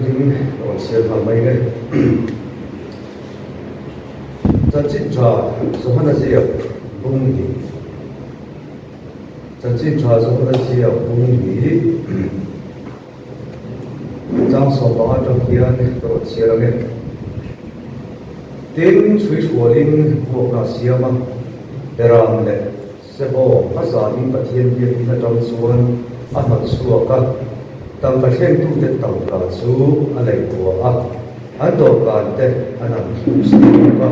thiêm thính còn xuyên vào mấy đây chân chín trò số hắn là gì ạ bung nhỉ chân chín trò số hắn là gì ạ bung nhỉ trong số đó trong kia còn xuyên là cái tin suy xua linh cuộc là xuyên mà để làm lệ sẽ bỏ phát giả những vật thiên nhiên là trong xuân ăn mặc xua cả tàu cá sen tu te tàu cá su alai tua an to kan te anam su ka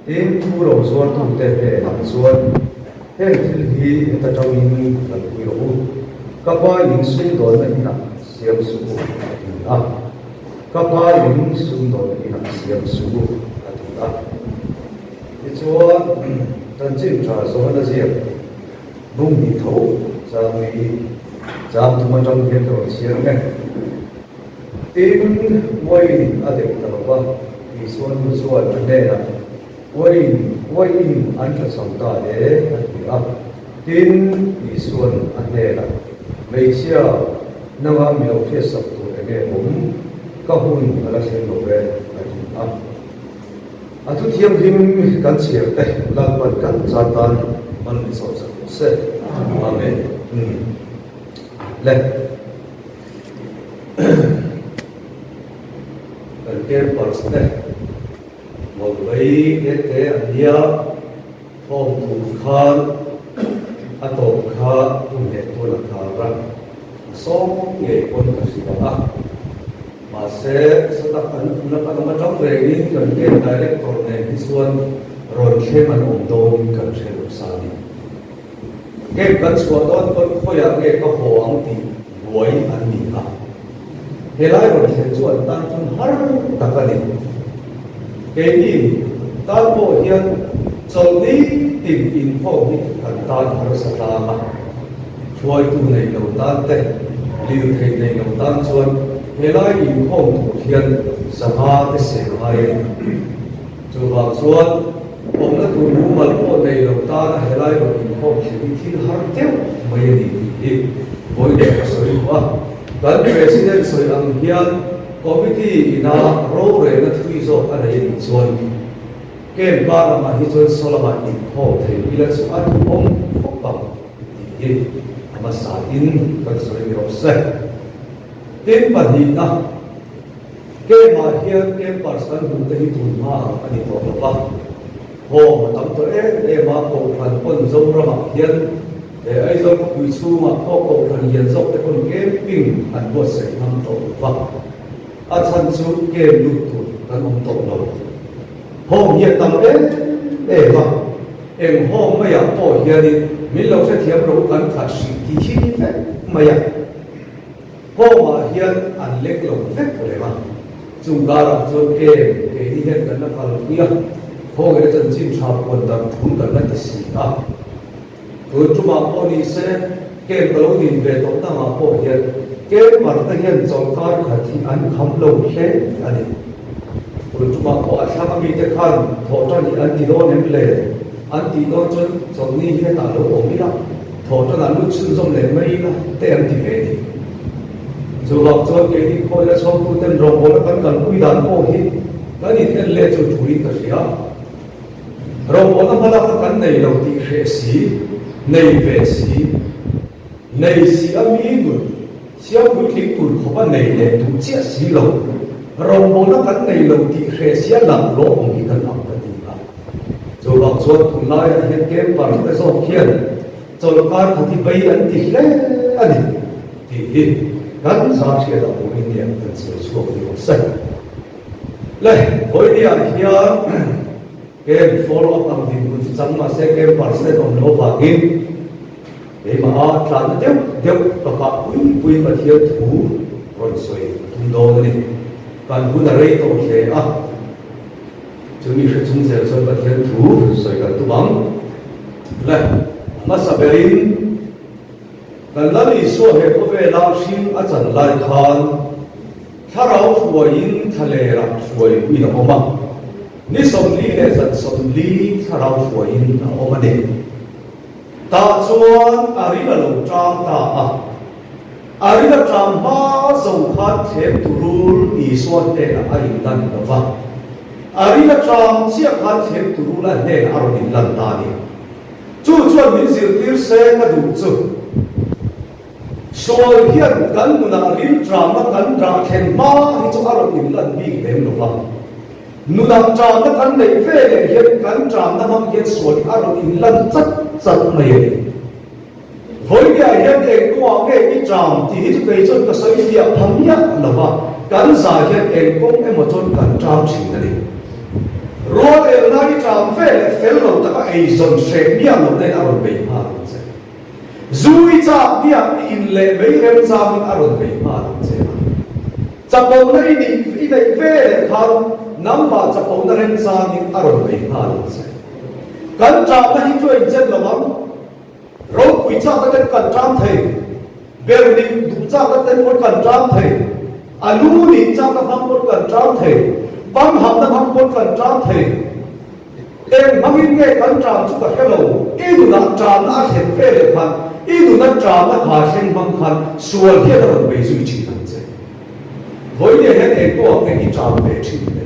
in thu ro suan tu te he nam suan he thil hi ta tau in la pu ro ka pa in sun do na ina siam su ka pa in sun do na ina siam su a ti chuan tan chin tra so na siam bung ni tho sa mi jam tu man trong hiện tượng xuyên nghe tin mỗi ở đây tao qua thì xuân anh đây là mỗi anh cho sống ta để anh tin thì xuân anh đây là mấy xưa năm am nhiều phía sập tụ để nghe cũng có hôn là xem đồ về anh tu thiêm thêm căn chia đây là phần căn gia tan mình bị sốt sẽ amen lên cần kia bảo này một cái thế anh nhớ phong thủ khan anh tổ khan cũng để tôi là khan ra số nghề quân là gì đó mà sẽ đặt anh mà trong về đi cần kia đại lệ còn này đi xuân rồi khi mà ổn đồn cần sẽ được sao đi cái cần xóa đó tôi khôi phục cái có hoàng thì với anh mình à thế lại rồi sẽ chuẩn tăng trong hết tất cả cái gì ta bộ hiện cho đi tìm info đi cần ta phải sắp ra mà chuối tu này đầu tan tệ liều thầy này đầu tan chuẩn thế lại info thuộc hiện sắp ra cái sự hay cho vào chuẩn ông đã tu ngũ mật bộ này đầu ta thế lại rồi info chỉ đi hết tiêu mấy gì mỗi đề soi quá gần president soi ang hian committee na role na thui zo a nei chuan ken ba ma hi chuan solama in ho thei ila chu an om khopam hi ama sa in kan soi ro se tin pa hi na ke ma hian ke person hu te hi thun ma ani to ba ho ma tam to e ma ko phan pon zo ra ma hian để ấy rồi quý su mà có cầu thần hiện dọc cái con game pin hẳn bộ sẽ năm tổ vọng à thân su game lụt tụt thân ông tổ đầu hôm hiện tầm đấy để vọng em hôm mấy à bỏ hiện đi mình lâu sẽ thiệp rồi cần thật sự thì chi phép mấy à hôm mà hiện ăn lệch lồng phép rồi mà chúng ta làm cho game cái đi hiện cần là phần kia hôm cái chân chim chào quần đầm thun cần là cái gì à rồi chúng ta bỏ đi xe cái đầu tiên về tổng ta mà bỏ hiện cái mặt ta hiện trong cái thì anh không lâu thế anh rồi chúng ta bỏ sang bên cái khăn thọ cho những anh đi đó nem lệ anh đi đó cho trong ní cái ta lâu ổn đi đó thọ cho anh lúc sinh trong lệ mấy đó để anh đi về đi rồi học cho cái đi coi là xong tôi tên rồi bỏ nó cần quy đàn bỏ hết cái này tên lệ cho chú ý cái gì á rồi bỏ nó phải là cái này đầu tiên sẽ xí này về xí này xí âm ý người xí âm ý thì tụi họ bắt này để tụi chết xí lâu rồi bọn nó cắn này lâu thì sẽ xí làm lỗ ông thì cần học cái gì cả rồi học cho tụi nó hiện kiếm và cái số khiên rồi các thì bây anh thì lấy anh thì gắn ra sẽ là một cái niệm cần sửa xuống thì một sạch lấy với đi anh hiện cái follow up bằng thì mình chẳng mà sẽ cái bản sẽ còn lâu và kim để mà làm tiếp tiếp và cả quý và thiếu thủ rồi rồi thùng đồ này còn cũng là đây tổ chế chúng mình sẽ chung sẽ rồi và thiếu thủ rồi cả tu bằng này mà sắp đến gần đó thì số hệ có về lao xin ở trận lại khan thà rau phùa in thà lệ làm phùa quý là không bằng ni som li le zat som li tharau fuain omade ta chuan ari la lo tang ta ari na tram ma zo khat them turul I suan te na ai dan ka va ari na tram sia khat them turul la ne aro din lan ta ni chu chuan min zir tir se na du chu so hian kan na rin tram na kan ra khen ma hi chu aro din lan bi dem lo va nu dam tram na kan nei ve le hian kan tram na ham hian so aro din lan chat chat mai với cái hiện tượng của cái trạm thì hết cái chân cái sợi việc thấm nhất là vad cắn giải hiện tượng cũng em một chân cắn trạm chỉ là đi rồi để nó đi trạm về phải lâu ta cái dòng xe miệng nó đây là rồi bị phá rồi cha miệng in lệ với em cha miệng là rồi bị phá chập bầu nó đi về về không nắm vào chập bầu nó em cha miệng là rồi bị phá cắn trạm nó hết rồi chân là vad rồi quý cha ta tên cần tram thầy, bèo đi đủ cha ta tên một cần tram thầy, lú đi cha ta ham một cần tram thầy, bám hầm ta ham một cần tram thầy, em mang in nghe cần tram chút cả hello, ít đủ nát tram nát hiện phê lệ phan, ít đủ nát tram nát hà sen mang phan, xuân hiện là bị duy trì thành thế, với những hiện tượng của cái tram về chỉ này,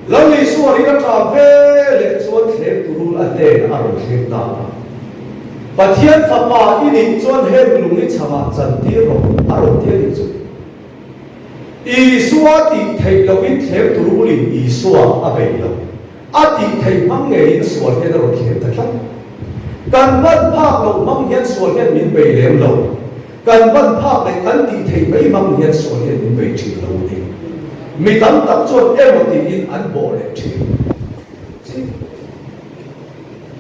lần này xuân đi nát tram về lệ xuân thêm turu là đen ở trên ta. Và thiên Phật mà ý định chuẩn hết lùng ý chama chân tiết rồi, aro tiết định chuẩn. Ý xua thì thầy lâu ý thêm turu lìn ý xua về lâu. Thì thầy mong nghề ý xua thế rồi thêm thật lắm. Cần văn phác lâu mong hiến xua hiến mình về lém lâu. Cần văn phác này cần thì thầy mấy mong hiến xua hiến mình về chữ lâu đi. Mình tắm tập chuẩn em một tình in ăn bộ lệ chữ.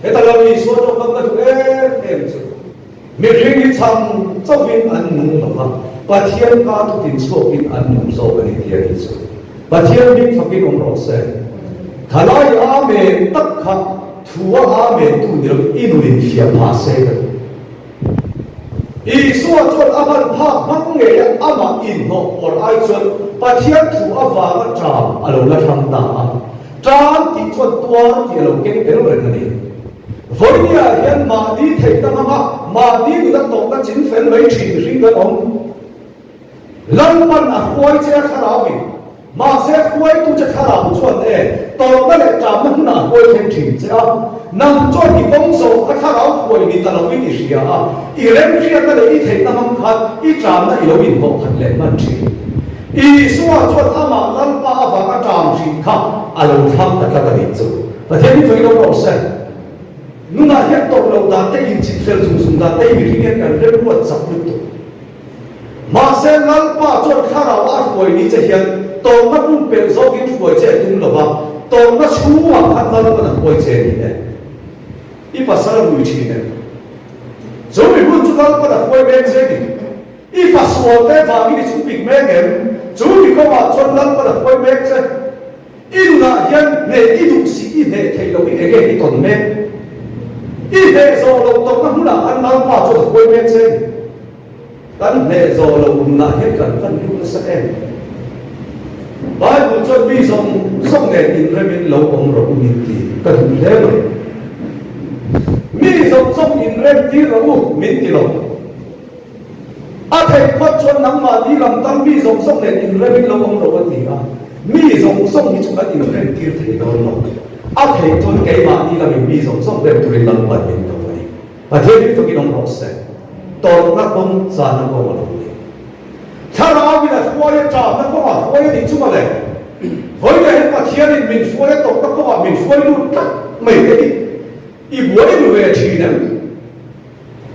Thế ta làm gì số trong các cái em chứ mình riêng đi chăm cho viên ăn nung là vad và thiên ca tu tin số viên ăn nung số cái này thiên đi số và thiên mình phải cái ông rõ sẽ thà nói amen tất cả thua amen tu được inurin phía phá sẽ được ý số chuẩn aman phá măng nghề ama in họ or ai chuẩn và thiên thua ava cái tràm alo là tham ta tràm thì chuẩn tua thì alo cái cái rồi này với nhà hiện mà đi thầy ta mà đi người ta tổng ta chính phèn mấy chuyện riêng cái ông lần lần khói che khá lão vì mà sẽ khói tu che khá lão chuẩn đấy tổng ta lại chạm nó là khói thêm chuyện chứ nằm cho thì bông sầu khá lão khói vì ta lâu vì gì ý lên kia ta lại đi thầy ta mong khát ý chạm nó ý lâu vì họ thật lệ mạnh chuyện ý xóa chuẩn mà lần ba và cái chạm chuyện khác lâu tham ta cái ta đi chỗ và thế thì phải lâu lâu sẽ nung na hiat tok lo da te in chit fel zum da te mi ringe kan re ruat sak lu to ma se ngal pa chon khara wa khoi ni che hian to ma tum pe zo gi khoi che tum lo ba to ma chu wa khat na lo na khoi che ni ne I pa sala mu chi ne zo mi bu chu dal pa da khoi me che ni I fa so te va mi chu pik me gem chu mi ko ma chon dal pa da khoi me che I na hian ne I du si I ne thei lo I ge I ton me ý hệ dò lồng tộc nó là ăn mang vào cho được quên men trên cắn hệ dò lồng là hết cần phân lưu nó sẽ em bài của cho vi dòng sông này in ra bên lâu ông rồi mình thì cần thế rồi mi dòng sông in ra tí rồi mình thì lâu thầy phát cho nắng mà đi làm tăng mi dòng sông này in ra bên lâu ông rồi thì mi dòng sông thì chúng ta in ra tí thì đâu lâu thầy cho cái mà đi là mình dòng sông đem tụi lần bận mình đâu vậy và thế thì tôi cái đồng rõ sẽ toàn các công gia nó có một đồng cha nó bây giờ khói trả nó có mà khói thì chúng mà này với cái mà thiên thì mình khói tổng nó có mà mình khói luôn tất mấy cái ý bố đi về chỉ nè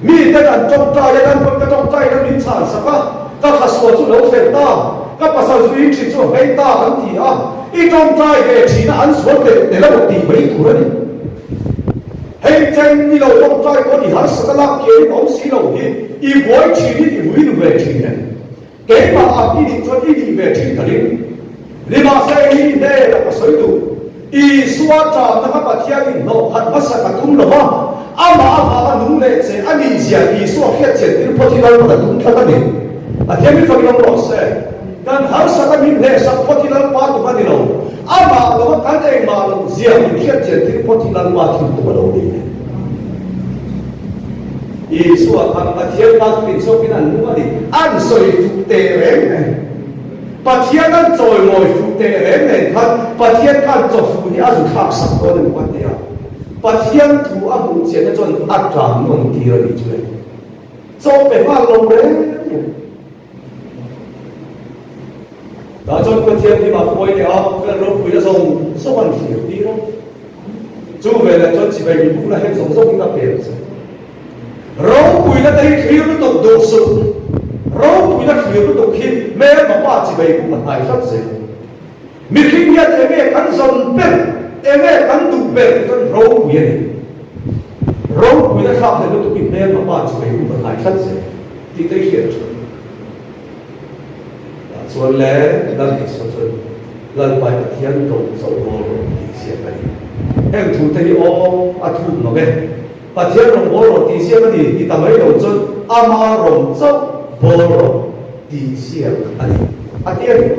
mi cái đàn trong trai cái đàn con cái trong trai nó đi sản xuất các hạt số chú nấu phèn ta các bà sao duy trì cho hay ta ăn thì ý trong trai về chỉ là ăn số để là một tỷ mấy thủ đấy hay chân đi đầu trong trai có thì hắn sẽ làm kia bóng xí đầu đi ý bối chỉ đi thì vui về chỉ này cái mà ý định cho ý đi về chỉ cả đi đi mà sẽ ý đây là cái sợi đủ ý xóa trả nó các bà thiên đi nó hẳn bắt sẽ cả tung được không mà đúng lệ sẽ anh đi gì ý xóa kia chuyện đi có thì đâu mà tung theo cái này thế mới phải làm rõ sẽ kan har saka min le sak potilal pa tu ka dilo ama lo kan ei ma lo zia min khiat che ti potilal pa thu tu lo ni Isu akan pathian tak pinso pinan nunga di an soi fute rem pathian an joy moi fute rem ne khat pathian kan cho fu ni azu khak sak ko ne patia pathian thu a bu che ne chon atram non ti ra di chue so pe ma lo re da chon pathian ni ma poi ne a ka ro pui la song so ban fi di ro chu ve la chon chi ve ni bu la hen song song ka pe rau pui na tari khiu tu tok do su rau pui na khiu tu tok khi me ma pa chi bai ku ma hai sat se mi khing ya te me kan son pen e me kan tu pen ton rau pui ni rau pui na khap te tu ki me ma pa chi bai ku ma hai sat se ti tari khiu so le dan ki so so lan pai thian to so go ti sia pai em thu te o a thu no ge pathian rong bolo ti sia ni ti tamai lo chon ama rong chau bolo ti sia ani atia ni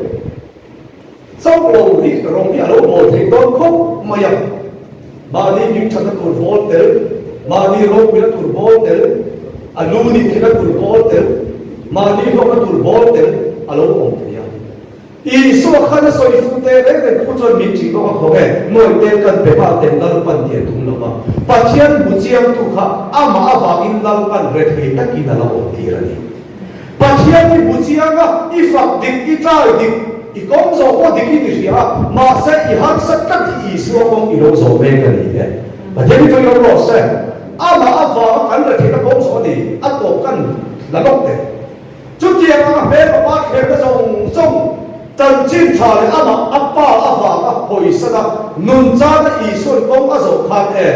sau lo ni rong ya lo bol thei don khop maya ma ni ni thana tur bol tel ma ni ro pila tur bol tel alu ni thina tur bol tel ma ni ro ka tur bol tel alo ong tia i so khana so i fu te le ku chon mi chi ko ko ge noi te kan pe ba ten dal pan tie tum lo ma pathian bu chiam tu kha ama ava in dal pan re the ta ki na lo ti ra ni pathian ni bu chiam ga i fak dik i trai dik i kong zo ko dik i ti ria ma se i hak sak tak i so kong i lo zo me ka ni de pathian ni to yo lo se ama ava kan re the ta kong zo ni a to kan la lok te chu ti ma me ba khe ta song song chân chín thà le ama appa ava a poi sada nun cha na i son kong a zo khat e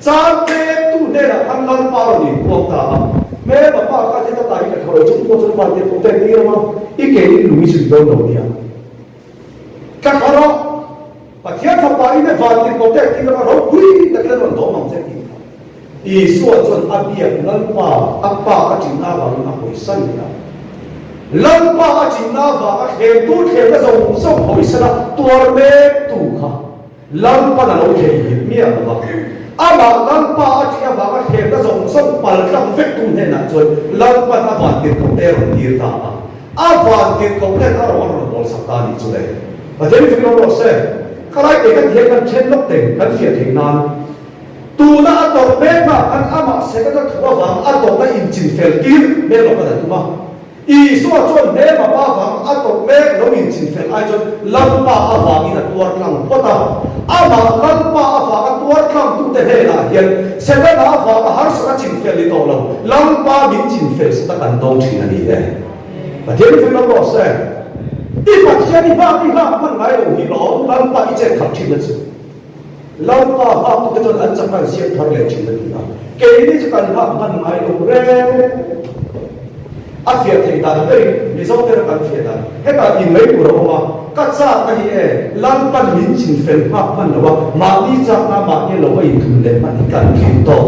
cha te tu ne la an lan pa ni ko ta me ba pa ka te ta tai ka thoi chung ko chung pa te ko te ni ma I ke ni lu si do no dia ka kharo pa thia tha pa ni va ti ko te ti ma ro hui ta ka ron do ma se ti I so chon a bia lan pa appa a chin a va ni a poi san ni lan pa a chin na va a khem tu khem na zong song hoi sana tuar me tu kha lan pa na lo khe hi mi a va ama lan pa a chi va a khem na zong song pal klang fek tu ne na choi lan pa na va ti ko te ro ti ta a va ti ko te a ro ro bol sa ta ni chu le a de fi lo se khalai te kan he kan chen lok te kan fia thing nan tu na a to me ma kan ama se ka thua va a to na in chin fel ti me lo ka tu ma I so chon ne ma pa phang a to me lo min chin fel ai chon lam pa a va ni na tuar klang pota a ma lam pa a va a tuar klang tu te he la hian se na na va a har sa chin fel li to lo lam pa min chin fel sa kan dong thin ani de ba de fi lo lo se I pa hian ni ba man ngai lo hi lo lam pa I che khap thin na chu lam pa ha tu te chon an chak kan siat thar le thin na ke ni chu kan ba man ngai lo re a phía thầy ta đây vì sao thế là cần phía ta hết cả in mấy của nó mà cắt ra cái gì lan pan min chín phèn hoa pan là mà đi ra na mà như là vậy thùng lên mà đi cần khí to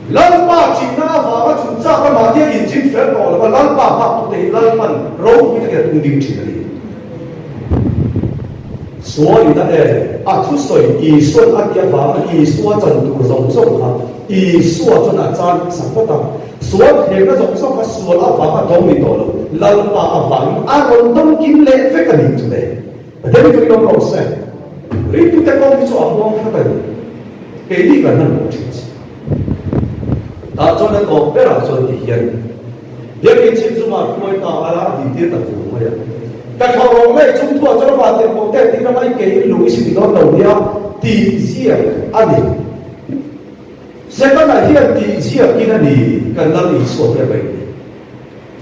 lan pa chín na và cái chúng ta cái mà như in chín phèn to là lan pa hoa tụi thầy lan pan râu như cái tung điểm chín này所以呢，出水以顺阿爹话，以说真度容众哈，以说真啊真什么的，所以那种说他说了话，他懂你多了，人把阿凡阿伦东金嘞非个名出来，这里就用老师，你不得讲你做阿光他的，给你个人冇清楚，但做那个别人说的人，别人清楚嘛，不会打阿拉地铁的服务呀。但係我咩中途咗話定冇得點解咪幾路先到路呀？地址啊，阿你，成個那啲地址啊，見到你跟到你說嘅位，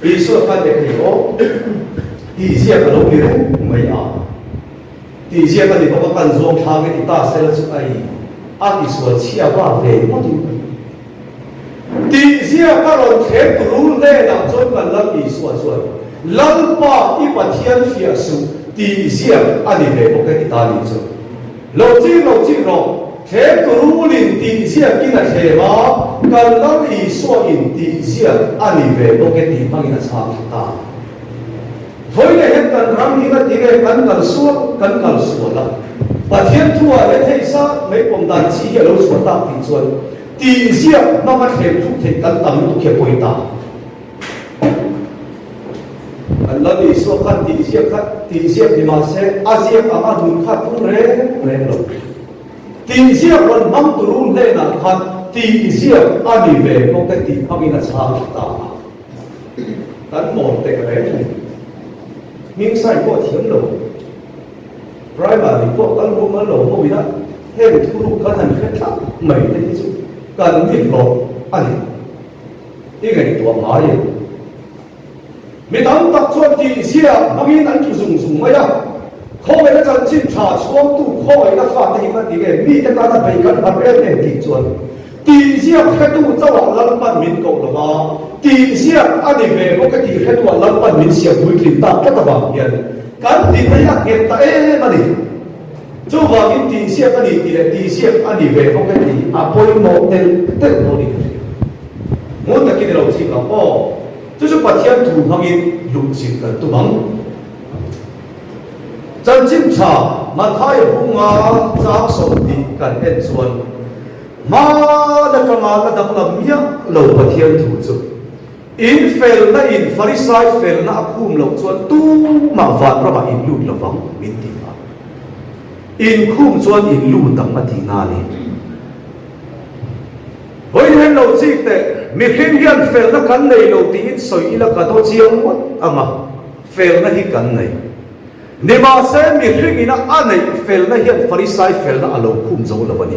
你說翻嚟係我地址啊，個路咧唔係啊，地址啊，個你嗰個跟住他嘅啲大細啦出嚟，阿啲說黐啊話嚟，我點？地址啊，個路鐵路咧，嗱，再跟到你說。lan pa I pathian fia su ti sia ani ve ko ke ta ni chu lo chi ro the guru lin ti sia ki na the ma kan lo I so in ti sia ani ve ko ke ti mang na cha ta voi le het kan ram hi na ti ke kan kal su la pathian thua le thei sa me pom dan chi he lo su ta ti chuan ti sia ma ma khem thu the kan tam tu khe poi ta Allah ni so khat ti sia ni ma se asia ama hun khat tu re lo ti sia kon mam tu ru le na khat ti sia ani ve ko ka ti pamina cha ta kan mo te re min sai ko thiam lo primary ko kan ru ma lo mo wi na he thu ru kan han khat ta mai te ni chu kan ni lo ani i ngai to ma ye mi dang tak chuan ti sia mangin an ki zung zung ma ya kho me na chan chin tha chuam tu kho ai na fa te hi ma ti ge mi te ka na bai kan ha re ne ti chuan ti sia kha tu chawa lam pan min ko lo ba ti sia ani ve ko ka ti kha tu lam pan min sia bui kin ta ka ta ba hian kan ti na ya ke ta e ma ni chu wa kin ti sia ka ni ti sia ani ve ko ka ti a poi mo te no ni mo ta ki lo chi ka po 就是把天土方面入侵的都忙，真正查马太不啊，扎手的干恩酸，马那个马那当了米呀，老把天土做，in fail 那 in farisai fail 那阿库老酸都麻烦，不把 in 路了方面的嘛 ，in 库酸 in 路当嘛地哪里？ với hen lâu chi tệ mi khen hiền phèn nó cắn này lâu tí soi là cả đó chiang mất mà phèn nó hi cắn này nếu mà xem mi khen nó anh này phèn nó hiền pharisai phèn nó alo khum dấu là vậy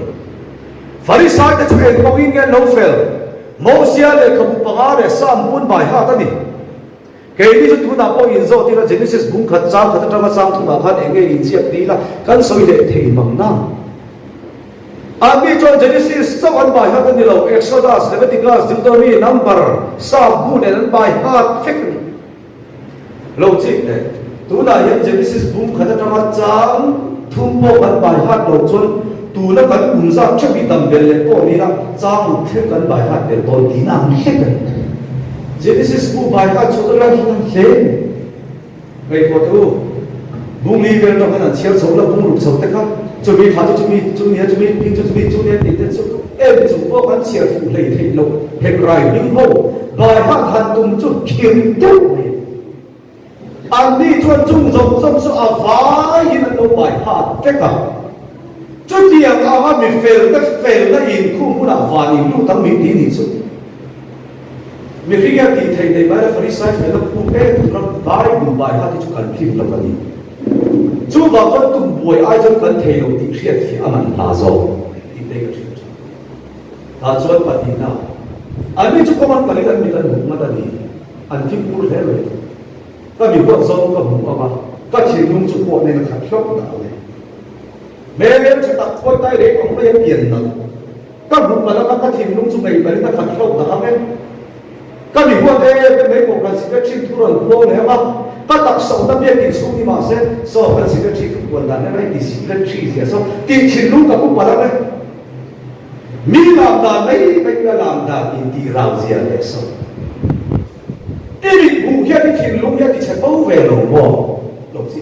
pharisai ta chụp hình công nghe lâu phèn Moses le kabu panga le sam pun bai ha ta ni cái đi chúng ta có in rồi thì là Genesis bung khát trang khát trang sang chúng ta khát engge in chiap tí là căn soi để thầy măng na Abi John Genesis so an bai hat ni lo Exodus Leviticus Deuteronomy Number sa bu ne an bai hat fik lo chi ne tu na yan Genesis bum khata tama chang thum po an bai hat lo chon tu na kan um sa chak bi dam bel le ko ni na chang thek kan bai hat de to di na thek Genesis bu bai hat chu la hi na he ngai ko tu bung li vel to kan chiar chho la bung ru chho te ka chuẩn bị phá cho chuẩn bị chu niên để tên số em chúng có bán chia phụ lệ thịnh lục hết rải những hồ đòi hát hàn tung chút kiếm chút anh đi chuan chung rộng rộng số à phá như là đâu bài hát tất cả chút tiền à mà mình phèn nó in không muốn làm phá in lúc tăng mình đi đi chút mình khi nghe thì thầy này bài là phải sai phải là phụ em nó bài hát thì chú cần phim là gì chú vào con tụng buổi ai trong cần thầy đầu tiên khiết thì âm anh là rồi thì đây cái chuyện là cho bạn tin nào anh biết chú có mang cái này mình cần hùng mà ta đi anh phim cũ thế rồi các biểu tượng sâu các hùng mà các chuyện nhung chú bộ này là khát khóc nào này mẹ em chỉ đặt quay tay để ông bây tiền nữa các hùng mà nó các chuyện nhung chú này là nó khát khóc nào em các biểu tượng đây cái mấy cuộc là sự cái chuyện thu lần cô này không các đặc sầu tâm biết tình xuống đi mà xem so với sự cái chuyện quần đàn này thì sự cái chuyện gì so tiền chuyện lúc các cũng vào đấy mi làm đàn đấy bây giờ làm đàn thì rào gì à đấy so cái việc bù kia cái chuyện lúc kia thì sẽ bảo vệ lòng bò lòng gì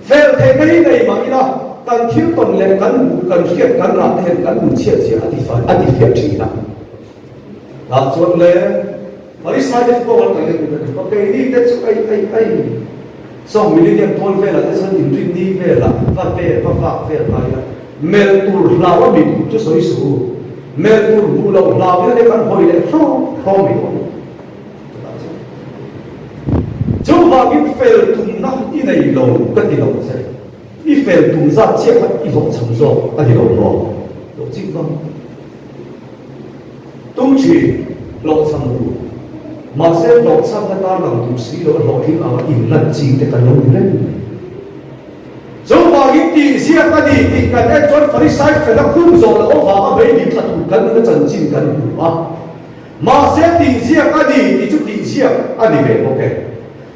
về thế mấy này mà đi đâu cần thiếu tuần lễ cần khiết cần làm thêm cần bù chia chia anh đi phiền gì nào làm chuột lễ Mari saja ko wal kaya ko kay ni that's ay so millennium tol vela that's an indri ni vela va vela mel tur lawa mi chu soi su mel tur bu lo lawa ne kan hoi le ho mi ko chu va ki fel tum na i nei lo ka ti lo se i fel tum za che ka i ho chang zo ka ti lo lo jing bang tum chi lo chang lu mà xem đọc sang người ta làm tu sĩ đó họ thì ở in lần gì để cần弄lên giống vào cái tỷ riêng cái gì thì cần em cho phải sai phải là khung rồi là ông vào mấy điểm thật đủ cần nó chân chính cần đủ mà xem tỷ riêng cái gì thì chút tỷ riêng anh đi về ok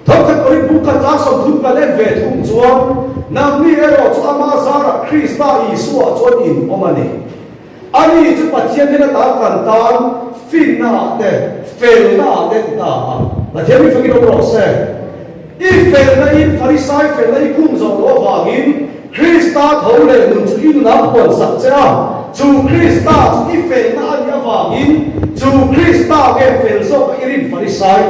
thông thường có những bút giá sống thung cần em về thung chuan nam ni ero cho amazara Christa Isu cho in ông anh anh đi chút bắt chiên thế là ta cần ta phin na te fail na te ta là thế mình phải cái đó sẽ if fail na in pharisai fail na in kum zo lo wa gin Christa thâu le nun chu in na pon sak cha chu Krista i fel na ani awangin chu Krista ke fel zo ka irin Farisai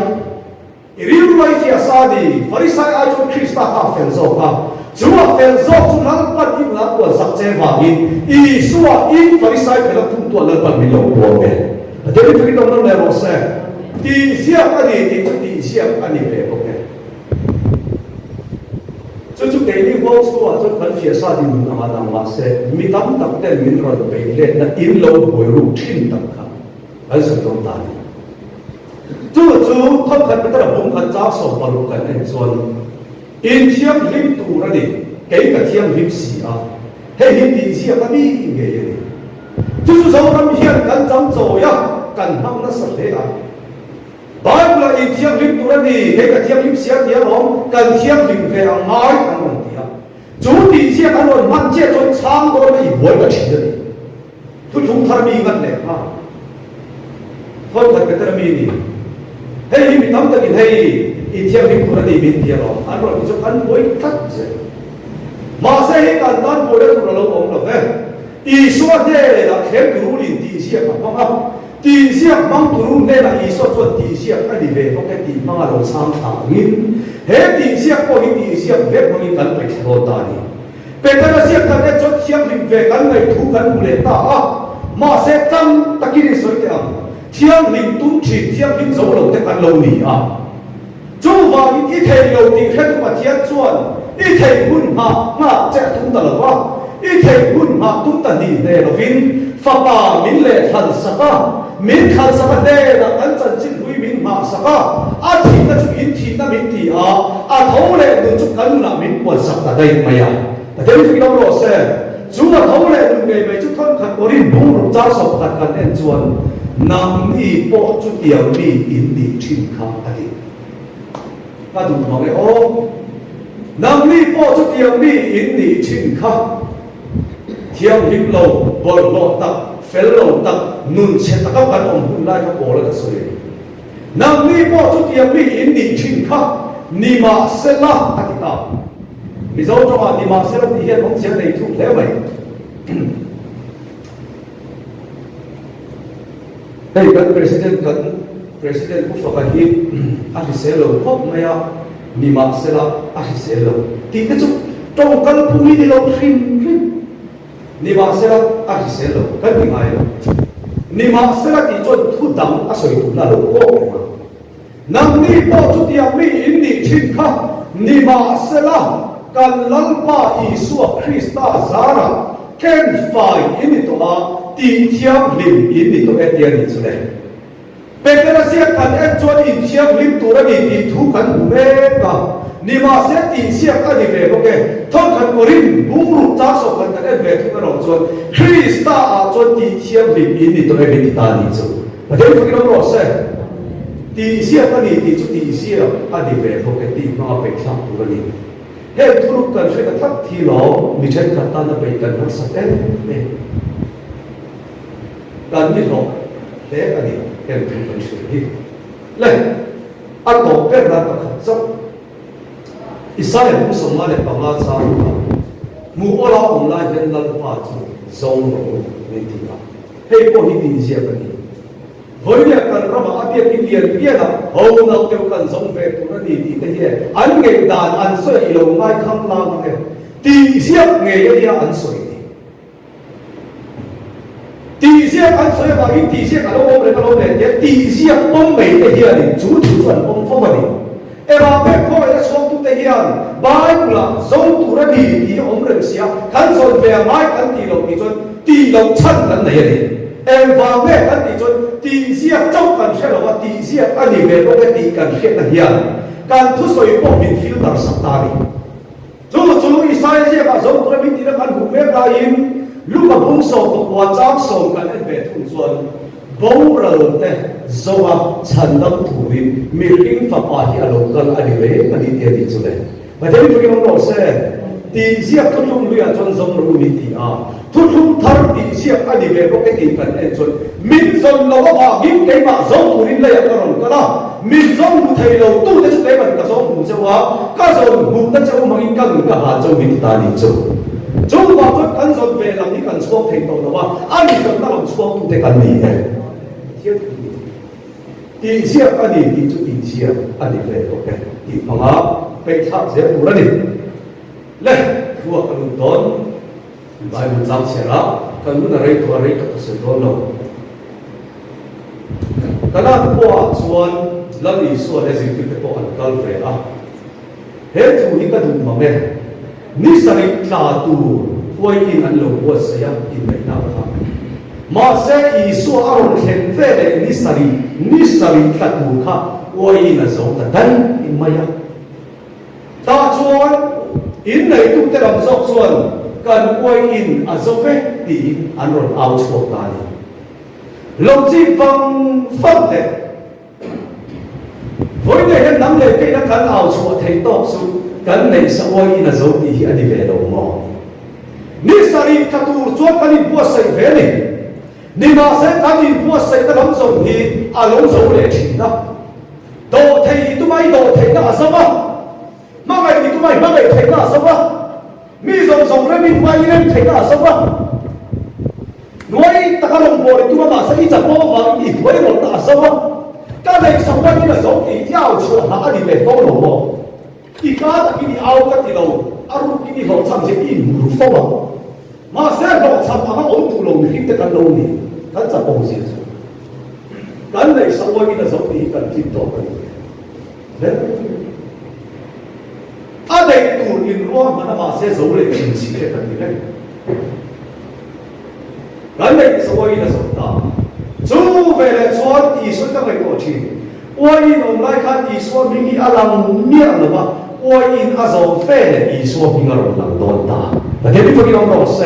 irin mai fia sadi Farisai a chu Krista ka fel zo ka chu a fel zo chu nang pat i na ko sak che wangin i suwa in Farisai fel tum to la pan mi lo ko be ade fi dom no le ro se ti sia ani ti sia ani be ko ke chu daily walks to a chu kan fia sa di mun ama dang ma se mi tam tak ten min ro be le na in lo boi ru thin tak kha ai sa dong ta ni chu thom khat pe ta bum khat cha so pa lu kan en chuan in thiam lim tu ra ni ke ka thiam lim si a he hi ti si a ni nge ye ni chu so ram hian kan cham zo ya kan hang na sa le a Bible in thiam lim tu ra ni he ka thiam lim sia dia rom kan thiam lim ve ang mai kan ron dia chu ti sia kan ron man che chon chang do ni boi ka thi ni tu thum thar mi ngat le ha hoi khat ka tar mi ni hei mi tam ta ki hei in thiam lim tu ra ni min dia rom an ron chu kan boi thak che ma se he kan dan boi ra tu lo ong lo ve i so de la khem tu lin ti sia ka pa ti siap mang turun le la iso chuan ti siap ani ve ko ke ti manga lo sam tha ngin he ti siap ko hi ti siap ve ko ni kan pe thro ta ni pe ta siap ta le chot siap lim ve kan ngai thu kan mu le ta a ma se tam takiri soi te am thiam lim tum thi thiam lim zo lo te kan lo ni a chu wa ni i thei lo ti khet ma thian chuan i thei hun ma nga che tum ta lo wa i thei hun ma tum ta ni le lo vin fa pa min le than sa ka min khan sa ka de la kan chan chin hui min ma sa ka a thi na chu in thi na min ti a tho le nu chu kan na min pon sak ta dai ma ya ta dei fi lo ro se chu na tho le nu ngai mai chu thon khat ko rin bu ru cha so khat kan en chuan nam ni po chu tiao ni in ni thin kha ati ka du ma le o nam ni po chu tiao ni in ni thin kha thiam lim lo bol lo ta fel lo ta nun che ta ka kan om hun lai ka ko la ka soi nam ni po chu tiam ni in ni thin kha ni ma se la akita mi zo to ma ni ma se la ni hian hong chen nei thu le mai hey kan president ku fa ka hi a hi se lo hop mai a ni ma se la a hi se lo ti ka chu to kan pu ni lo hrim ni ma se la a hi se lo kan ni ai lo ni ma se la ti chon thu dam a soi tu na lo ko ma nam ni po chu tiam mi in ni thin kha ni ma se la kan lal pa Isu Krista zara ken fai in to a ti thiam lim in ni to etia ni chu le Petera sia kan en chuan in thiam lim tu ra ni ti thu kan u me ka ni ma se ti sia ka ni ve ko ke thon kan ko rin bu ru cha so kan ta ve thu ro chuan Krista a chuan ti thiam lim in ni to e ni ta ni chu pa dei fu ki ro se ti sia ka ni ti chu ti sia a ni ve ko ke ti ma pe thak tu ra ni he thu kan se ka thak thi lo mi chen ka ta na pe kan sa te ne kan ni lo te ka ni ken thu kan se hi le a to pe ra ta khat chok Israel mu som ma le pa ma sa mu ola om la hen dal pa chu zong ro ni ti ka he ko hi ti sia ka ni voi ya kan ra ma apia ki lian pia da ho na te kan zong ve tu na ni ti te hi an nge dan an so i lo mai kham la ma ke ti sia nge ya an so ni ti sia an so ya ba ki ti sia ka lo le ya ti sia pom mei te hi ni chu chu san pom fo ma ni Eva pe ko ya som tu te hian Bible zong tu ra ni ti om ren sia kan zon ve mai kan ti lo chan kan nei ni Eva ve kan ti chon ti sia chau kan she lo wa ti sia ani ve ko ke ti kan she na hian kan thu soi po min filter sak ta ni chu Israel sia ka zong tu ra min ti ra kan hu me ta in lu ka bung so ko wa chang so kan en ve thu chuan bông rờ te zoa chan dam thuin mi ring fa pa hi alo kal ani ve ani te di chule ba dei fu ki mong se ti siap thu thum lu ya chon zong ru mi ti a thu thum thar ti siap ani ve ko ke ti kan en chon min zon lo ba gim ke ma zong turin la ya karon kala min zong mu thei lo tu te ke ban ka zong mu chawa ka zong mu ta chaw ma in ka ha chaw mi ta ni chaw 早話咗緊信về làm những cần xuống程度的話，安尼就得能xuống都得緊你嘅。第四安尼你就第四安尼về OK，第五被拆解唔啦你，咧我可能當買唔着錢啦，可能那人多人都是多咯。但係我說，那你說的是對多安高飛啦，係做一個動物咩？你實係大度，為因安路我是要因為那個。馬賽以說阿龍天飛的你實係大度卡，為因那種的等因為呀，大專因嚟都得咁作專，跟為因阿種飛啲安龍拗錯大啲，老子方法的，佢哋係諗嚟記得緊拗錯睇多數。kan nei sawai na zoti hi ani ve lo mo ni sari katu chot ani buat sai ve ni ni ma se ani buat sai ta lam zo hi a lo zo le chi na do thei tu mai do thei na sa ba ma mai ni tu mai thei na sa ba mi zo zo le mi mai le thei na sa ba noi ta ka long bo tu ma sa i cha bo wa i wei lo ta sa ba ka nei sawai na zoti yao chu ha ani ve to lo moอีกาตะกินเอากันที่เราอารุกินเราทำเช่นนี้รู้ฟ้ามาเสียเราทำอะไรอุ่นตุลงคิดแต่กันลงนี่กันจะปองเสียสุดกันในสวรรค์ในสวรรค์กันคิดต่อกันเนี่ยอะไรตัวอินร้อนมันมาเสียสวรรค์จริงสิแค่กันนี่กันในสวรรค์ในสวรรค์จูเวลชวนอีสุดก็ไม่ตัวชิ我因我们来看伊说明伊阿人命了吧？我因阿做废的伊说明阿人多大？那天你不给我们说，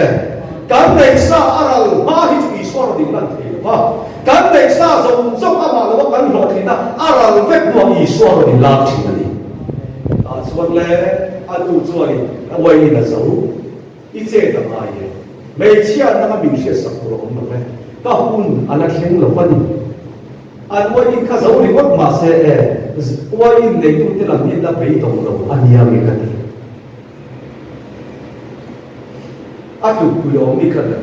干内啥阿人马去就伊说了你问题了吧？干内啥从阿妈了我干落去那阿人越过伊说了你拉去那里，啊，说嘞阿杜做哩，我因的走，一切的嘛也，每次那个明显什么了我们嘞，到婚阿那天了婚。อันว่าอินข้าสาวนี่วัดมาเสะว่าอินในตัวที่เราเนี่ยเราไปตรงเราอันยังมีกันดีอาจุกุยอมีกันเลย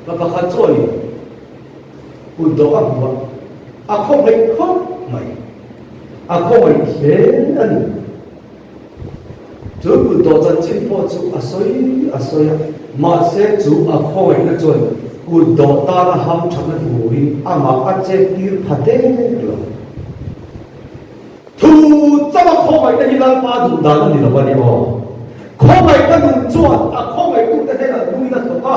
แล้วพอขัดช่วยกุดดอกบัวอาข้อไม่ข้อไม่อาข้อไม่เขียนอันจูกุดดอกจันทร์พอจูอาศัยมาเสะจูอาข้อไม่นั่นจวนกุดดตาละห้ามฉันนั้นหูริอามาอัจเจติร์พัดเดลทูจะมาข้อไม่ได้ยินแล้วมาดูด้านนี้ละวันนี้อ๋อข้อไม่ก็ดูจวนข้อไม่ดูแต่ละดูนั่นตัว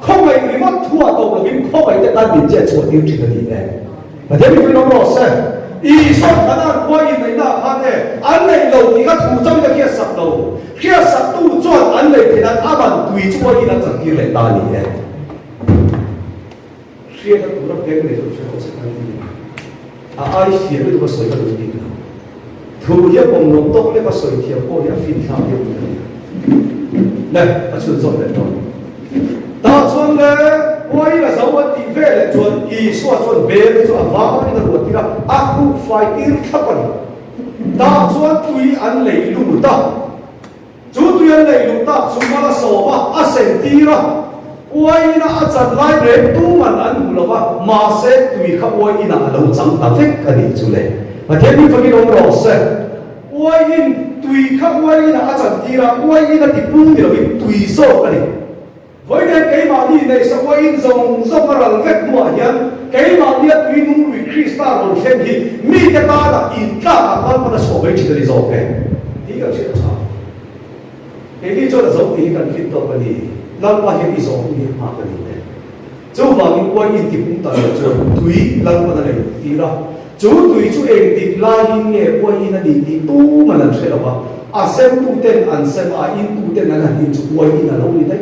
ข้อไม่ริมันทั่วตัววินข้อไม่แต่ด้านนี้เจ้าชวนที่ที่นั่นเองแต่เดี๋ยวพี่น้องรอเซ่อีส่วนขนาดว่าอีในหน้าพันเนี่ยอันในเราอีก็ถูกจำจะเกี่ยสับเราเกี่ยสับตู้จวนอันในที่นั้นอามันดุยจวนอีนั่นจะกี่เลยด้านนี้เองเชื่อตัวเราเก่งเลยตัวเชื่อเขาสักครั้งนี้ไอ้เสียด้วยตัวสวยก็ดูดีนะถูกเยอะผมลงโต๊ะเลยก็สวยเทียบโอ้ยฟินข้าวเยอะเลยเนี่ยก็ชวนส่งเลยตัวตาชวนเลยว่าอีละสวัสดีเวลชวนอีสวดชวนเบลชวนฟ้าอีนั่นหมดที่ละอาคูไฟอีร์ทับกันตาชวนตุยอันเลยลูตาจูตุยอันเลยลูตาชุมาละโซบะอาเซนตีละว่าอีน่าอาจารย์ไล่เรื่องตู้มันอันหูละว่ามาเสกตุยข้าว่าอีน่าเราจังตาเฟกกันนี่จุเลยมาเทียบที่ฟังที่เราบอกเสกว่าอีตุยข้าว่าอีน่าอาจารย์ตีละว่าอีน่าติดปุ่มเดียวเป็นตุยโซ่กันนี่วันนี้เกี่ยมาดีในสมัยส่งมาเราเฟกมัวเห็นเกี่ยมาดีตุยนุ่งลุยคริสต์เราเห็นที่มีแต่ตาละอินตาอันมันสวยจริงๆโซ่กันนี่ก็เชื่อชาเกี่ยที่จะเราส่งที่กันคิดต่อไปนี้เราว่าเห็นที่สองนี่มากกว่านี้เลยเจ้าว่านี่ว่าอินที่ปุ่มตาเราจะตุยเราว่าอะไรทีละจูตุยจูเองติดลายเนี่ยว่าอินนั่นดีตู้มันนั่นใช่หรือเปล่าอาเซมตู้เต้นอันเซมอาอินตู้เต้นนั่นอินจูว่าอินนั่นเราไม่ได้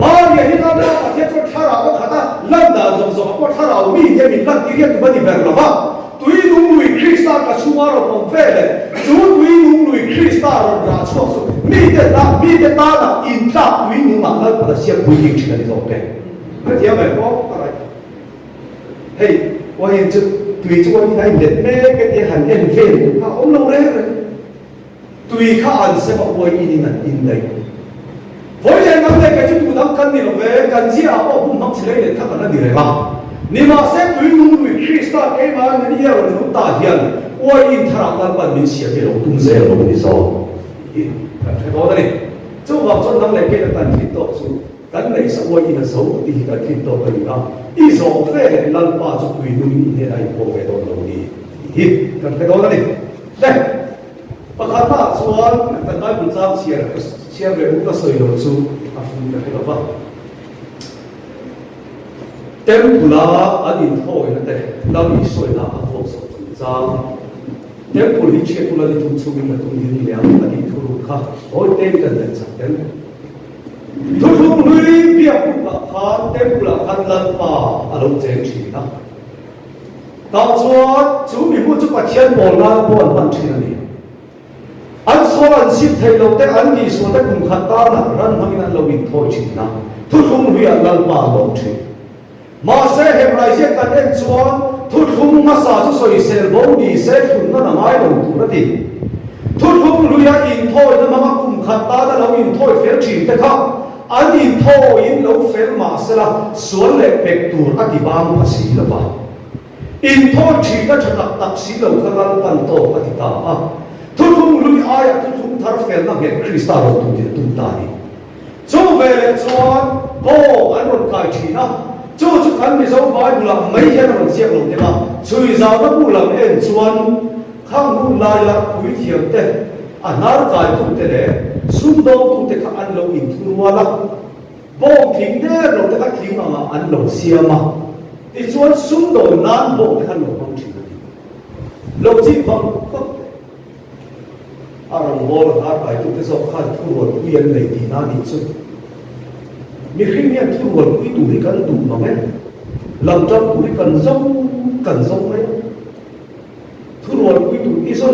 มาเนี่ยที่เราเนี่ยที่จะท่าเราก็ขนาดลันดาจงๆก็ท่าเรามีเยอะมีลันที่เรียกว่านี่แบบเราว่าตุยนุ่งลุยคริสต์กับชัวร์เราคงเฟ่เลยจูตุยนุ่งลุยคริสต์เราราชวงศ์มีแต่ตาละอินทราตุยนุ่งมาแล้วก็เสียบุญยิ่งขึ้นในโลกเลยไม่เที่ยวแบบว่าอะไรเฮ้ยว่าเห็นจุตุยจูว่าที่ไหนเด็ดแม่ก็จะหันเอ็นเฟ่เขาเราเร่เลยตุย tùy khá ăn sẽ bảo quay in in đây với thế năm nay cái chúng tôi đang cần nhiều về cần gì à họ cũng mong sẽ lấy để thắc nó đi rồi mà nhưng mà sẽ tùy nung tùy Christa cái mà người đi rồi chúng ta hiện quay in thằng đang cần mình xia cái lòng tung dễ lòng đi sau phải có đây chỗ vào chỗ năm nay cái là cần thiết tổ số cần này sẽ quay in là xấu thì cần thiết tổ cái đó ít số phê này lần ba chỗ tùy nung như thế này có về đó lòng đi cần phải có đây đâyประคับว่าส่วนแต่ได้บุญจ้างเชียร์เรื่องก็สวยหล่อสู้อาฟูจะให้เราว่าเต็มบุลาอดีตโทยนั่นแต่เรามีสวยละอาฟูสบุญจ้างเต็มบุลิเชียร์บุลาที่ทุ่งชูมินทุ่งยืนเลี้ยงอดีตทุรุขะโอ้ยเต็มกันเลยจังเต็มทุกคนลุยเบียบุลาพาเต็มบุลาคันลันป่าอารมณ์เจ๋งชีนะตอนส่วนชูมีผู้จุกเทียนบอลนาบอลมันชีนี่อันส่วนสิบเทโลแต่อันนี้ส่วนแต่กุมขัดตาหนักรันมันนั่นเราวินโทชินะทุกคนเรียนลัลปาลงชีมาเสียเหตุไรเสียกันเองส่วนทุกคนมาสาธุสวยเซลบงดีเซลคุณนั่นไม่ลงตัวนั่นดิทุกคนเรียนอินโทนั่นมากุมขัดตาแต่เราอินโทเฟลชินแต่ครับอันอินโทอินเราเฟลมาเสละส่วนเล็กเป็กตัวอธิบายภาษีละบ้าอินโทชีก็จะตักสีเราขนาดกันโตปฏิตาทุกคนลุยอายทุกคนทาร์ฟเฟลนักเห็นคริสต์เราตุ้งที่ตุ้งตาดีจู่เวลาชวนโบอันนั้นกายชีนะจู่จุดขันมีสองใบบุหรี่ไม่ใช่เราเสียงลงใช่ไหมช่วยสาวนักบุหรี่เอ็นชวนข้างบุหรี่ละคุยเทียมเตะอันนั้นกายตุ้งเตะเลยสุดโต่งตุ้งเตะข้างอันเราอินทุนวาละโบทิ้งเด้อเราเตะข้างทิ้งมาอันเราเสียมาที่ชวนสุดโต่งนั้นโบเตะข้างเราบังชีเราจีบบังอารมณ์วอลหาไปทุกที่สอบขัดทุกวันเวียนในที่นั่นนี่สุดมีใครเนี่ยทุกวันคุยตัวกันดูมาไหมลำจับคุยกันส่งไหมทุกวันคุยตัวอีส่วน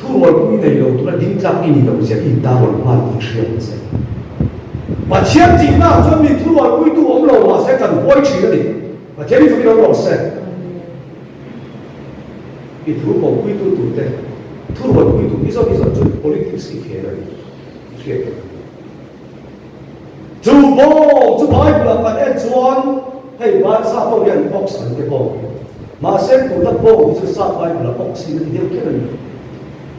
ทุกวันคุยในเราตัวดิ้งจับอินเราจะอินตาวันผ่านอีกเชื่อมเสียมาเชื่อจริงนะจนมีทุกวันคุยตัวเราว่าเสียกันไว้เชื่อดิมาเชื่อที่ฝึกเราเสียอีทุกวันคุยตัวเต้ทุกวันคุยตัวอีส่วนจน politics ที่เขียนเลยจู่โบจู่ไปบุลกันเอ็นชวนให้บ้านซาโบยันออกสันเกโบมาเส้นตัวทับโบจู่ซาไปบุลออกสินเดียวแค่นั้น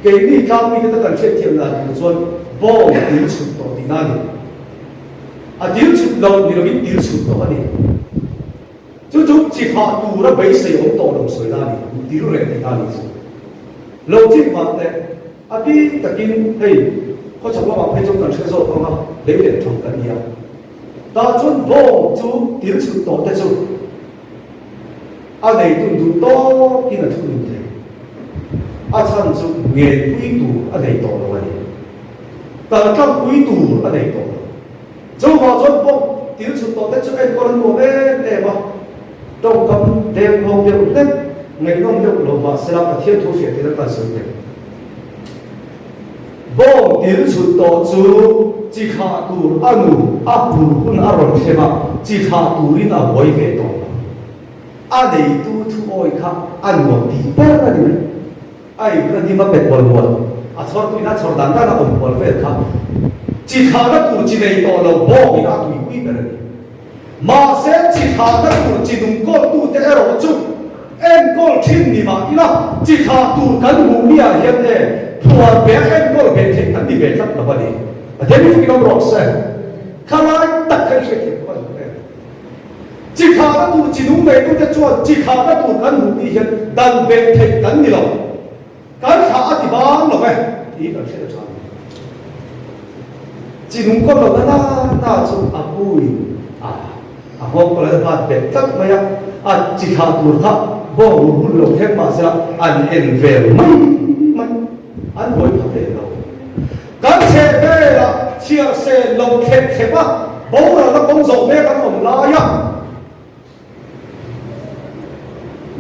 เกนี่ข้ามมีแต่การเชื่อเทียมนาดีชวนโบดิ้งสุดต่อที่นั่นดิ้งสุดเรามีเราดิ้งสุดต่อนี่จู่จีขาตูระเบสยองต่อลงสวยนั่นดิ้งเรื่องที่นั่นนี่เราจีมาแต่ที่ตะกินเฮ้ยเขาชอบว่าให้จงกันเชื่อโซ่เขาว่าเลี้ยงทำกันเนี่ยตาจนโบจู่ดิ้งสุดต่อแต่จู่อันไหนตุนดูโตกินอะไรตุนเถอะอาจารย์จู่เงียบคุยดูอันไหนต่อแล้ววันนี้แต่ถ้าคุยดูอันไหนต่อจู่พอจนโบดิ้งสุดต่อแต่จู่เอ็นคนโบเอ๊ะว่าต้องกำเดินลงเดินเล่นไงน้องเดินลงมาสลับเทียนทุกเสียที่นั่นกันสุดเลยโบดิ้งสุดต่อจู่จีขาตูอันนู้อับลูคุณอารมณ์ใช่ไหมจีขาตูนี่น่าไว้เวทอันไหนตู้ทุกอยค่ะอันวันที่เปิดอะไรเนี่ยไอ้เรื่องที่มาเป็นบอลชอบตัวนั้นชอบดังด้านนั้นบอลเวทค่ะจีขาดตัวจีในตัวเราบอกอีกอ่ะตัววิ่งไปเลยมาเส้นจีขาดตัวจีนุ่งก้นตัวเตะเราจุดเอ็นก้นทิ้งนี่มาอีละจีขาดตัวกันหูเนี่ยเห็นเนี่ยตัวเบะเอ็นก้นเบะทิ้งกันที่เบะครับแล้ววันนี้เดี๋ยวนี้เราบอกเส้นข้าราชตักกันเฉยจีขาดตัวจีนุ่งในตัวจะชวนจีขาดตัวกันหูนี่เห็นดันเบะทิ้งกันนี่เราการขาดที่บ้านหรอไหมนี่เราเชื่อใจจีนุ่งก้นเราน่าสุดอาบุยห้องก็เลยมาเด็กตั้งไม่ยังจีขาดตัวครับบ่หุ่นลงแค่มาซะอันเอ็นเวลมันอันบ่อยทำเลยเราการเชื่อเวลาเชื่อเซลลงแค่ว่าบ่เราต้องคงส่งแม่กันผมลายะ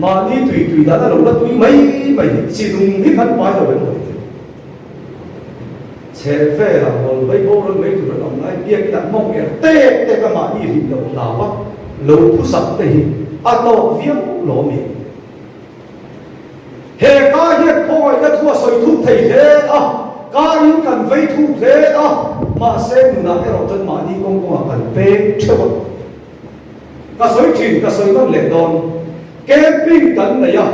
มานี่ตุยด้านนั้นเราตุยไม่จีนุ่งที่พันไปเราเป็นหมดเชื่อเวลาเราไม่บ่เราไม่ตุยเราไม่เบียดกันมองเนี่ยเตะกันมานี่เราลาวะเราผู้สัตย์เตะatau viêm lỗ mì hệ ca hiết khôi đã thua soi thúc thầy thế cá những cần vây thu thế đó mà xem người nào cái đầu chân mà đi công cần bê chưa một cái sợi chìm cái sợi nó lệ đòn cái pin cần này à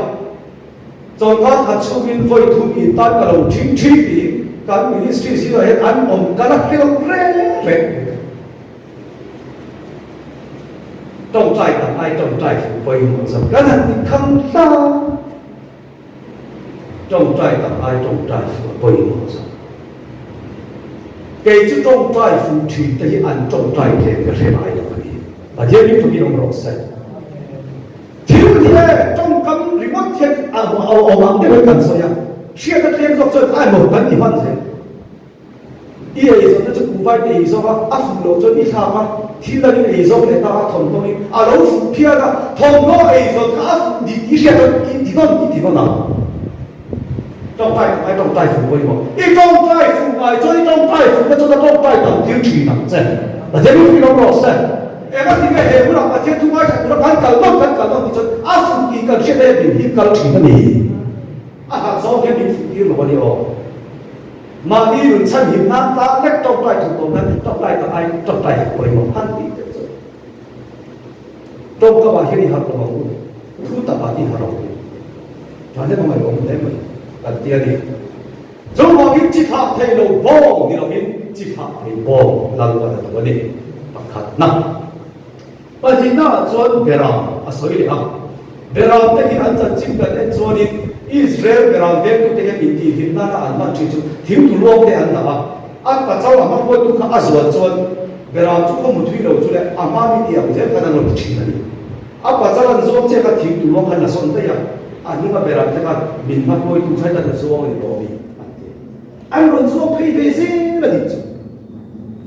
cho nó thật sự in vây thu in tan cái đầu chính trị thì cái ministry gì đó hết anh ông cái là cái đầu rẻ trong trai tầm ai trong trai phụ vây một dòng cái này thì không sao trong trai tầm ai trong trai phụ vây một dòng cái chữ trong trai phụ trì thì anh trong trai thì cái thế này là cái và giờ những thứ gì ông nói sẽ thiếu thế trong cấm remote thiên ông cái cần sao ya chia cái thiên dọc chân ai một cái gì hoàn thế ý là rồi nóจะกูvai thì rồi á phụ lộ cho đi sao á thì là những cái rồi người ta thòng tôi lâu phụ kia là thòng nó ấy rồi cả đi xe đó đi nó nào trong tay phụ với một ít trong tay phụ ai cho ít trong tay phụ nó cho nó trong tay tầm tiêu chí nặng thế là thế lúc nó rõ thế em bắt những cái hệ của nó thiên thu ai nó bán cả nó thì cho phụ gì cần xe đây thì hiệp cần chỉ nó đi hàng sau cái mình phụ kia mà bao nhiêu mà đi đường sân hiệp nam ta lách trong tay thủ tụcนั้นtrong tay của ai trong tay của mình một hắn đi trong các bạn hiện học của mình thu tập bạn đi học cho nên mà ông đấy mình đặt tiền đi trong họ cái chỉ học thầy đầu bông thì nó biết chỉ học thầy bông lần lần lần đi bắt khát nặng và thì nó cho beram à soi đi học beram thì anh chân chính cái đấy cho đi Israel beram về cũng thế bị đi hiện nay anh mà chỉ thiếu tu lông thế anh đó anh bắt cháu làm mọi tu khá azwan cho beram chúng không một thủy đầu cho lại anh mà đi tiệm dễ cái nào nó chỉ là đi anh bắt cháu làm zoom chơi cái thiếu tu lông hay là son thế à anh nhưng mà beram thế cái mình mà mọi tu hay là zoom thì bỏ đi anh luôn zoom phi về gì là đi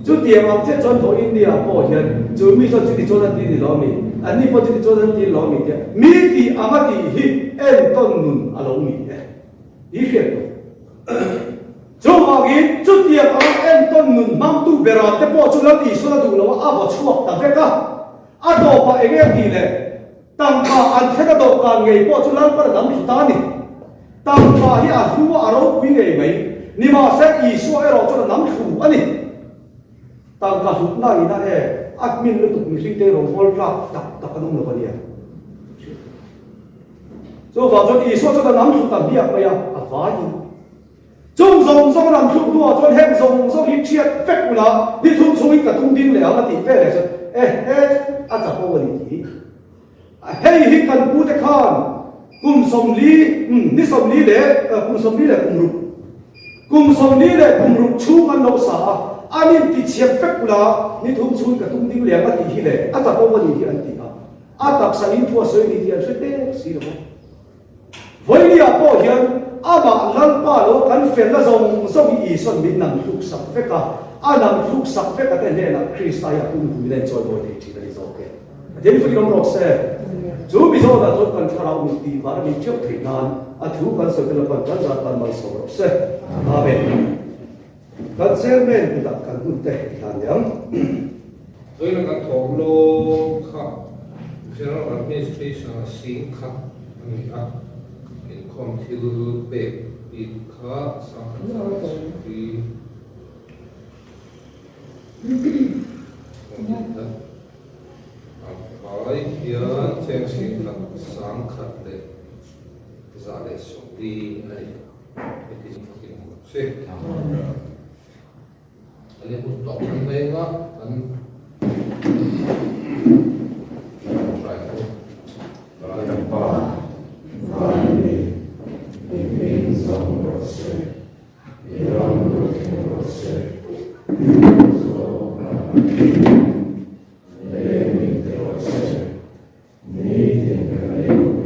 chú tiệm ông sẽ chọn vào India bỏ hiện chú mi cho chú đi cho anh đi lo mi anh đi bỏ chú đi cho anh đi lo mi thế mi thì ama thì hit em con nun alo mi thế ý kiến chú họ nghĩ chú tiệm ông em con nun mang tu bè ra thế bỏ chú làm đi số là đủ lo à bỏ chuộc tạm thế cả à đồ bà em thì này tăng bà anh thế cái đồ càng ngày bỏ chú làm cái làm gì ta nè tăng bà hi à thu à đâu quý ngày mấy ni mà sẽ ý số ở cho nó nắm thủ anh nè tăng cả sụt này na he admin lu tuk mi te ro hol ra tak anong lo kania so va cho i so cho nam su ta bia pa ya a va yi chung zong nam su no cho hem zong hi chiat fek la ni thu chui ka tung ding le a ti fe le so a cha po ni ti hey hi kan pu te khan kum som li ni som li le kum som li le kum ru chu kan lo sa anh đi chiếm phép là ni thùng xuân cả tung đinh liền anh đi hele anh ta có vấn đề anh đi à tập sáng in thua sợi đi anh sẽ té xí rồi với đi à bỏ hiện à mà lăn pa lo căn phèn là dòng ý xuân mình nằm lúc sắp phép cả nằm lúc sắp phép cả tên này là Christ ai cũng vui lên cho mọi người chỉ là đi ok đến khi ông nói sẽ chú bây giờ là tôi cần phải làm một tí và mình trước thời gian chú cần sự là cần chân ra cần bằng sổ sẽ amen kan chairman ku tak kan un te than yang tôi là kan thong lo kha general administration sing kha ani a in kom thil pe it kha sa ki ai hian cheng sing kha sang khat le za le so ti ai it is fucking sick anh em muốn đọc anh đây á anh phải rồi đọc ba và đi mình sống rồi sẽ đi làm được rồi sẽ